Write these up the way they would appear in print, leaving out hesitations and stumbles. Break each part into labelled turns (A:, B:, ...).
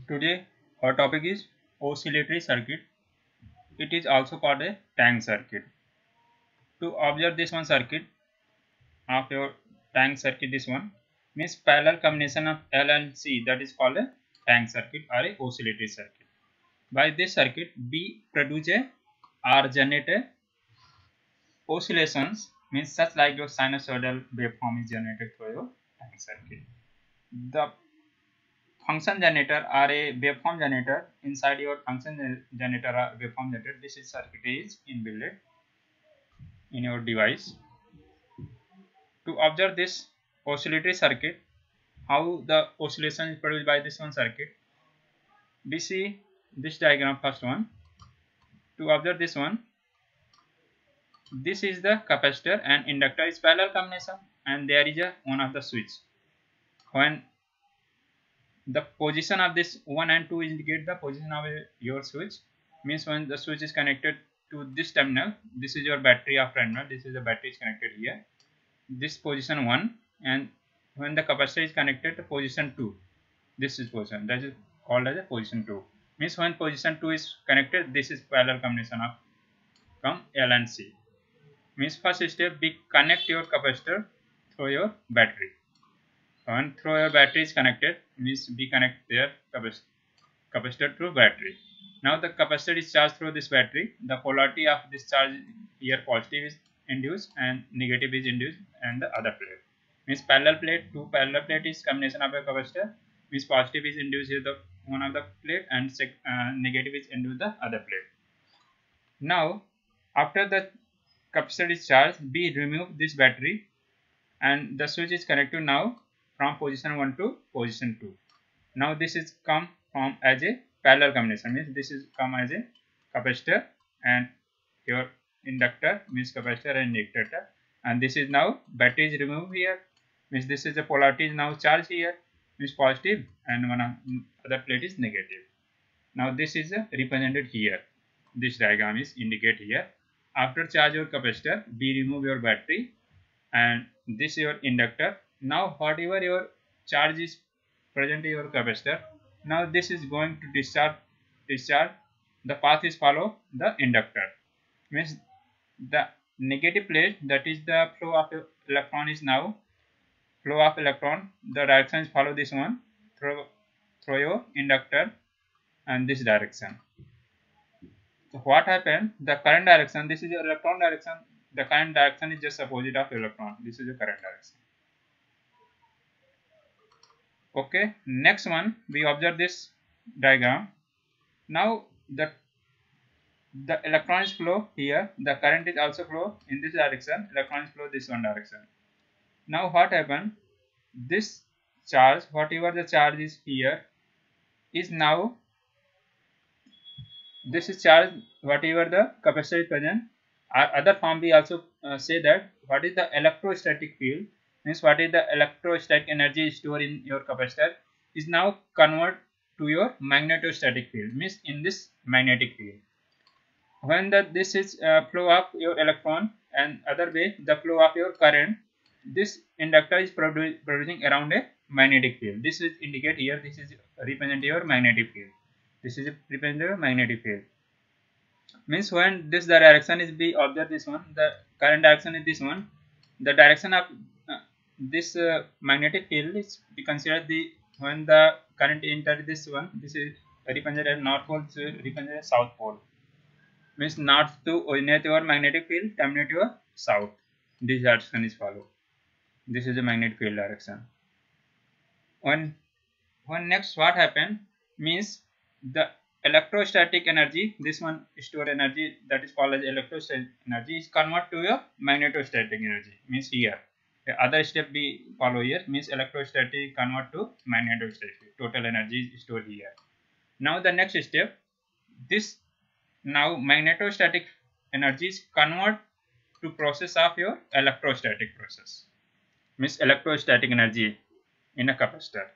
A: Today our topic is oscillatory circuit. It is also called a tank circuit. To observe this one circuit of your tank circuit, this one means parallel combination of L and C, that is called a tank circuit or a oscillatory circuit. By this circuit, B produce a or generate a oscillations, means such like your sinusoidal waveform is generated through your tank circuit. The function generator or a waveform generator inside your function generator or waveform generator, this is circuit is inbuilt in your device. To observe this oscillatory circuit, how the oscillation is produced by this one circuit, we see this diagram. First one, to observe this one, this is the capacitor and inductor is parallel combination, and there is a one of the switch. When the position of this 1 and 2 indicate the position of your switch, means when the switch is connected to this terminal, this is your battery of terminal, this is the battery is connected here, this position 1, and when the capacitor is connected to position 2, this is position, that is called as a position 2. Means when position 2 is connected, this is parallel combination of from L and C. Means first step, we connect your capacitor through your battery. When through your battery is connected, means we connect their capacitor through battery. Now the capacitor is charged through this battery. The polarity of this charge here, positive is induced and negative is induced and the other plate. Means parallel plate, two parallel plate is combination of a capacitor. Means positive is induced in the one of the plate and negative is induced the other plate. Now after the capacitor is charged, we remove this battery and the switch is connected now from position 1 to position 2. Now this is come from as a parallel combination, means this is come as a capacitor and your inductor, means capacitor and inductor, and this is now battery is removed here, means this is the polarity is now charged here, means positive, and one other plate is negative. Now this is represented here. This diagram is indicate here. After charge your capacitor, we remove your battery and this is your inductor. Now whatever your charge is present in your capacitor, now this is going to discharge. The path is follow the inductor, means the negative plate, that is the flow of electron is now flow of electron, the direction is follow this one through your inductor and this direction. So what happened, the current direction, this is your electron direction, the current direction is just opposite of electron, this is the current direction. Okay, next one we observe this diagram. Now the electrons flow here, the current is also flow in this direction, electrons flow this one direction. Now what happened, this charge, whatever the charge is here, is now this is charge whatever the capacitor is present. Other form we also say that what is the electrostatic field, means what is the electrostatic energy stored in your capacitor is now convert to your magnetostatic field, means in this magnetic field. When this is flow of your electron and other way the flow of your current, this inductor is producing around a magnetic field. This is indicate here, this is represent your magnetic field. This is represent your magnetic field. Means when this the direction is be observe this one, the current direction is this one, the direction of this magnetic field is we consider the when the current enter this one, this is represented as north pole, so represented as south pole, means north to originate your magnetic field, terminate your south, this direction is follow, this is the magnetic field direction. When next what happen, means the electrostatic energy, this one store energy that is called as electrostatic energy is convert to your magnetostatic energy, means here the other step we follow here, means electrostatic convert to magnetostatic, total energy is stored here. Now the next step, this now magnetostatic energies convert to process of your electrostatic process, means electrostatic energy in a capacitor.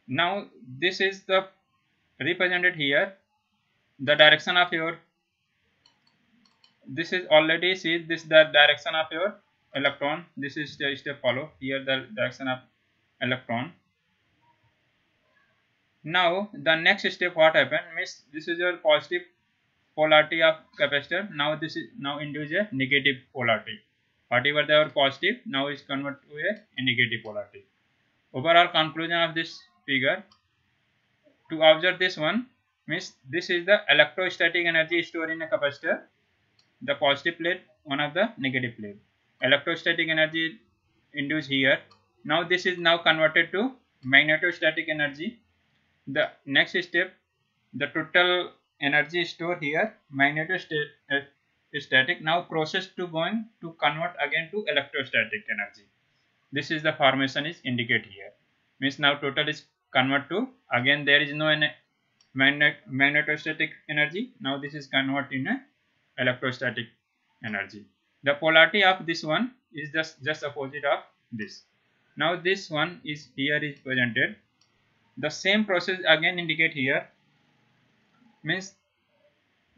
A: Now this is the represented here, the direction of your, this is already see this the direction of your electron, this is the step follow here, the direction of electron. Now the next step what happened means this is your positive polarity of capacitor. Now this is now induce a negative polarity. Whatever they are positive now is converted to a negative polarity. Overall conclusion of this figure, to observe this one means this is the electrostatic energy stored in a capacitor, the positive plate, one of the negative plate. Electrostatic energy induced here. Now this is now converted to magnetostatic energy. The next step, the total energy stored here, magnetostatic, now process to going to convert again to electrostatic energy. This is the formation is indicated here. Means now total is convert to, again there is no magnetostatic energy. Now this is convert in a electrostatic energy. The polarity of this one is just opposite of this. Now this one is here is presented. The same process again indicate here. Means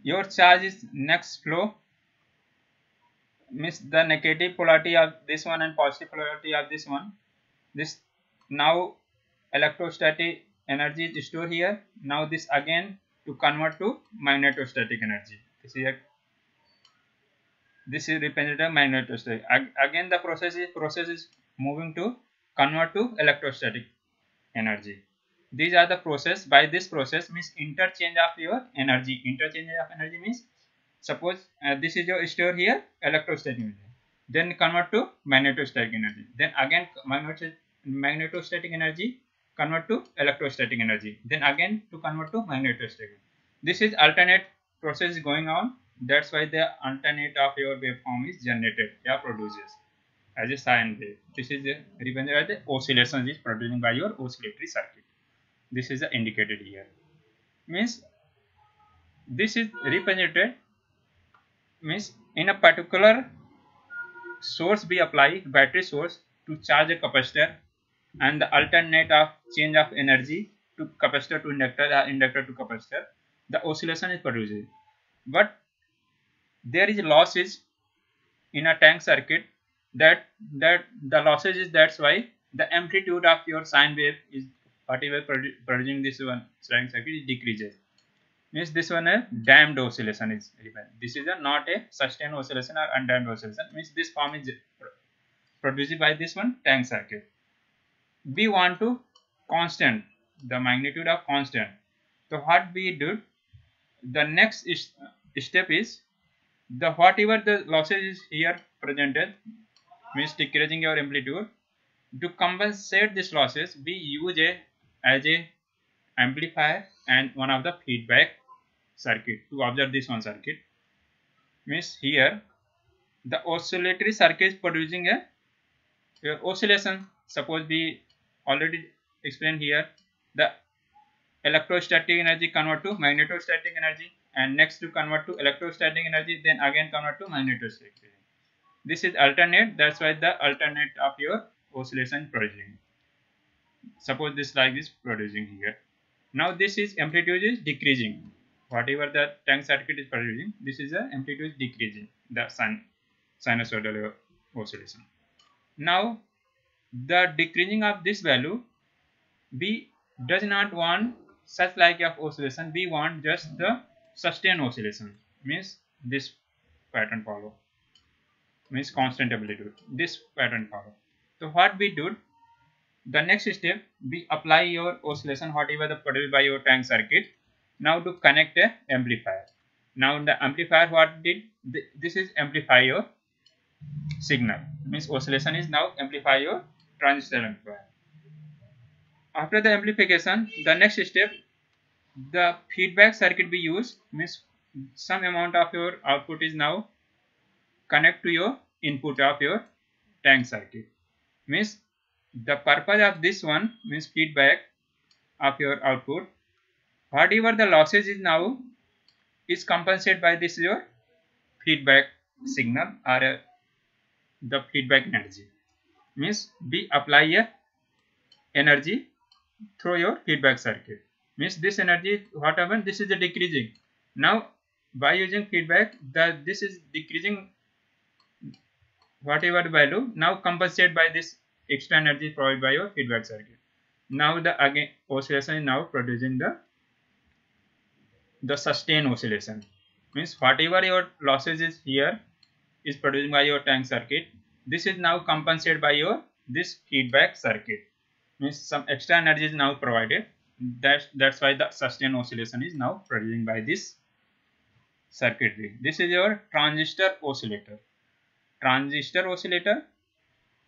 A: your charge is next flow. Means the negative polarity of this one and positive polarity of this one. This now electrostatic energy is stored here. Now this again to convert to magnetostatic energy. This is representative magnetostatic. Again the process is moving to convert to electrostatic energy. These are the process. By this process means interchange of your energy. Interchange of energy means suppose this is your store here electrostatic energy. Then convert to magnetostatic energy. Then again magnetostatic energy convert to electrostatic energy. Then again to convert to magnetostatic. This is alternate process going on. That's why the alternate of your waveform is generated or produces as a sine wave. This is represented as the oscillation is producing by your oscillatory circuit. This is indicated here. Means this is represented means in a particular source we apply battery source to charge a capacitor, and the alternate of change of energy to capacitor to inductor or inductor to capacitor, the oscillation is produced. But there is losses in a tank circuit, that the losses is, that's why the amplitude of your sine wave is whatever producing this one tank circuit is decreases. Means this one a damped oscillation is given. This is not a sustained oscillation or undamped oscillation. Means this form is produced by this one tank circuit. We want to constant, the magnitude of constant. So what we do, the next step is the whatever the losses is here presented, means decreasing your amplitude. To compensate this losses, we use as a amplifier and one of the feedback circuit to observe this one circuit. Means here the oscillatory circuit is producing a oscillation. Suppose we already explained here, the electrostatic energy convert to magnetostatic energy, and next to convert to electrostatic energy, then again convert to magnetostatic energy. This is alternate, that's why the alternate of your oscillation producing. Suppose this like this producing here. Now this is amplitude is decreasing. Whatever the tank circuit is producing, this is the amplitude is decreasing, the sinusoidal oscillation. Now the decreasing of this value, we does not want such like of oscillation, we want just the sustained oscillation. Means this pattern follow, means constant amplitude, this pattern follow. So what we do, the next step, we apply your oscillation whatever the produced by your tank circuit, now to connect a amplifier. Now the amplifier what did, this is amplify your signal, means oscillation is now amplify your transistor amplifier. After the amplification, the next step, the feedback circuit we use, means some amount of your output is now connect to your input of your tank circuit. Means the purpose of this one means feedback of your output, whatever the losses is now is compensated by this your feedback signal or the feedback energy. Means we apply a energy through your feedback circuit. Means this energy what happened, this is a decreasing. Now by using feedback, this is decreasing whatever value, now compensated by this extra energy provided by your feedback circuit. Now the again oscillation is now producing the sustained oscillation. Means whatever your losses is here is produced by your tank circuit. This is now compensated by your this feedback circuit. Means some extra energy is now provided. That's why the sustained oscillation is now producing by this circuitry. This is your transistor oscillator. Transistor oscillator.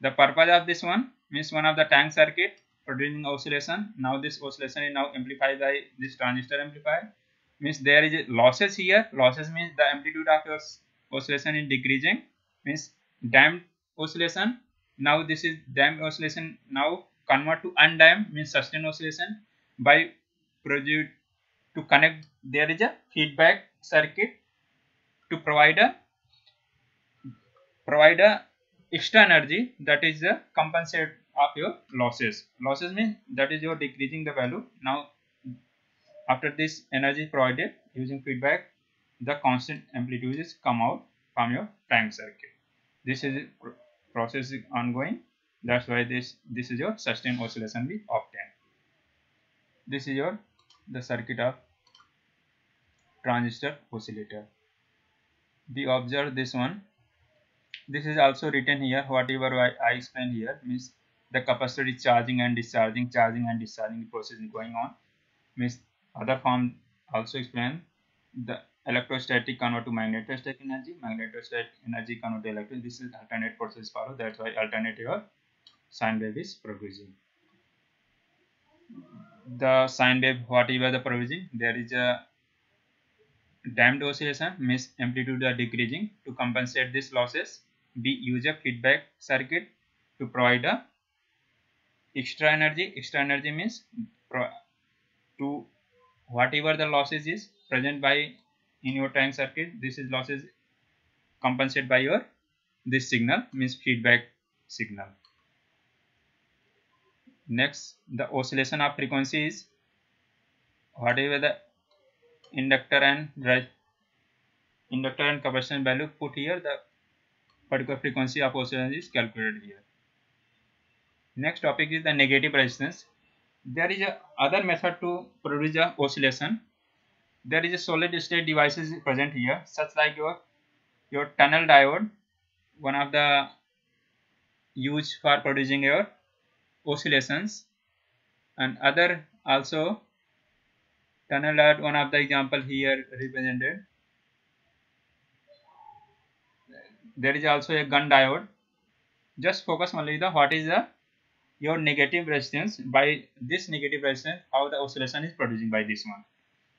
A: The purpose of this one means one of the tank circuit producing oscillation. Now this oscillation is now amplified by this transistor amplifier. Means there is a losses here. Losses means the amplitude of your oscillation is decreasing. Means damped oscillation. Now this is damped oscillation. Now convert to undamped means sustained oscillation by produce to connect. There is a feedback circuit to provide a extra energy, that is the compensate of your losses. Losses means that is your decreasing the value. Now after this energy provided using feedback, the constant amplitude is come out from your tank circuit. This is process is ongoing. That's why this is your sustained oscillation we obtain. This is the circuit of transistor oscillator. We observe this one. This is also written here. Whatever I explained here means the capacitor is charging and discharging, process is going on. Means other form also explain the electrostatic convert to magnetostatic energy, magnetostatic energy convert to electric. This is alternate process follow. That's why alternative or sine wave is producing. The sine wave, whatever the producing, there is a damped oscillation means amplitude are decreasing. To compensate this losses, we use a feedback circuit to provide a extra energy. Extra energy means to whatever the losses is present by in your tank circuit, this is losses compensated by your this signal means feedback signal. Next, the oscillation of frequency is whatever the inductor and capacitance value put here, the particular frequency of oscillation is calculated here. Next topic is the negative resistance. There is a other method to produce a oscillation. There is a solid state devices present here, such like your tunnel diode, one of the used for producing your oscillations, and other also tunnel diode, one of the example here represented. There is also a gun diode. Just focus only the what is the your negative resistance. By this negative resistance, how the oscillation is producing by this one.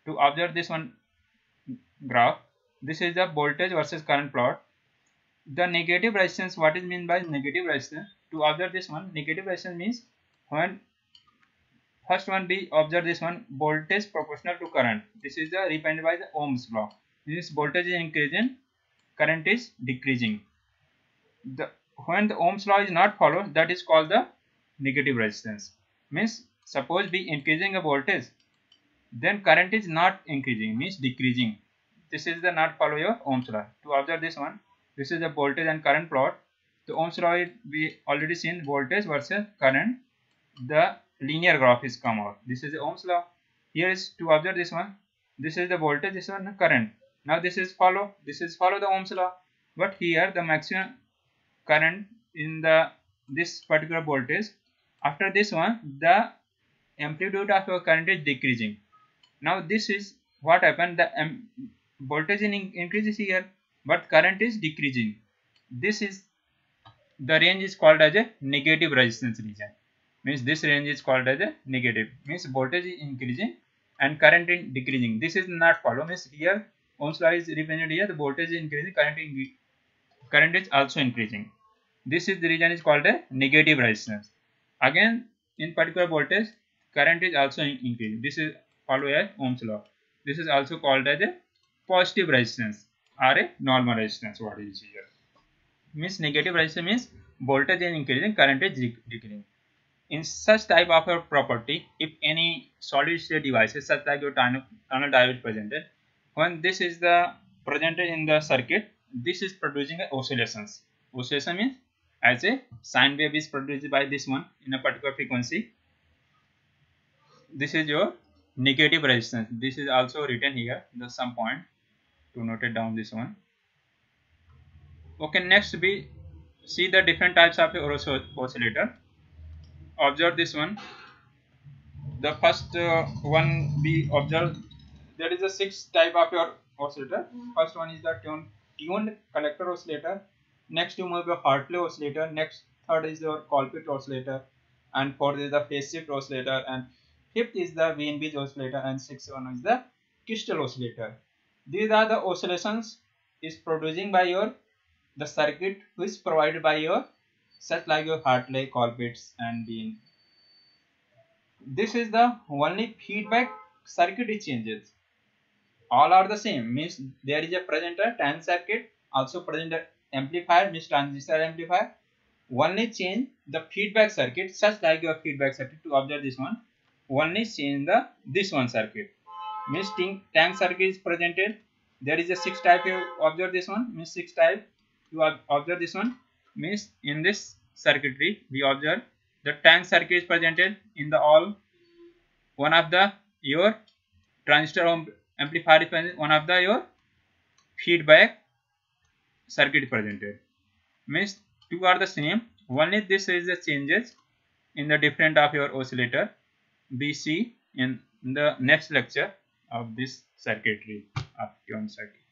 A: To observe this one graph, this is the voltage versus current plot. The negative resistance, what is mean by negative resistance? To observe this one, negative resistance means when first one we observe this one, voltage proportional to current. This is the represented by the Ohm's law. This voltage is increasing, current is decreasing. When the Ohm's law is not followed, that is called the negative resistance. Means suppose we increasing a voltage, then current is not increasing, means decreasing. This is the not follow your Ohm's law. To observe this one, this is the voltage and current plot. The Ohm's law we already seen voltage versus current. The linear graph is come out. This is the Ohm's law. Here is to observe this one. This is the voltage, this one the current. Now this is follow the Ohm's law. But here the maximum current in this particular voltage. After this one, the amplitude of your current is decreasing. Now this is what happened. The voltage increases here, but current is decreasing. This is the range is called as a negative resistance region. Means this range is called as a negative. Means voltage is increasing and current is decreasing. This is not follow. Means here Ohm's law is represented here. The voltage is increasing, current is also increasing. This is the region is called a negative resistance. Again, in particular voltage, current is also increasing. This is follow a Ohm's law. This is also called as a positive resistance or a normal resistance. What is here? Means negative resistance means voltage is increasing, current is decreasing. In such type of a property, if any solid state devices such like your tunnel diode presented, when this is the presented in the circuit, this is producing oscillations. Oscillation means as a sine wave is produced by this one in a particular frequency. this is your negative resistance. This is also written here, the some point to note it down this one. Okay, next we see the different types of oscillator. Observe this one. The first one we observe, there is a 6 type of your oscillator. First one is the tuned collector oscillator. Next you move your Hartley oscillator. Next, third is your Colpitts oscillator, and fourth is the phase shift oscillator, and fifth is the Wien-Bridge oscillator, and sixth one is the crystal oscillator. These are the oscillations is producing by your the circuit which is provided by your such like your Hartley, Colpitts, and Wien. This is the only feedback circuit it changes. All are the same, means there is a present a tank circuit, also present a amplifier, means transistor amplifier. Only change the feedback circuit, such like your feedback circuit. To observe this one, only change the this one circuit, means tank circuit is presented. There is a 6 type. You observe this one, means 6 type. You observe this one, means in this circuitry we observe the tank circuit is presented in the all. One of the your transistor amplifier is present, one of the your feedback circuit presented, means two are the same, only this is the changes in the different of your oscillator. We see in the next lecture of this circuitry of tuned circuit.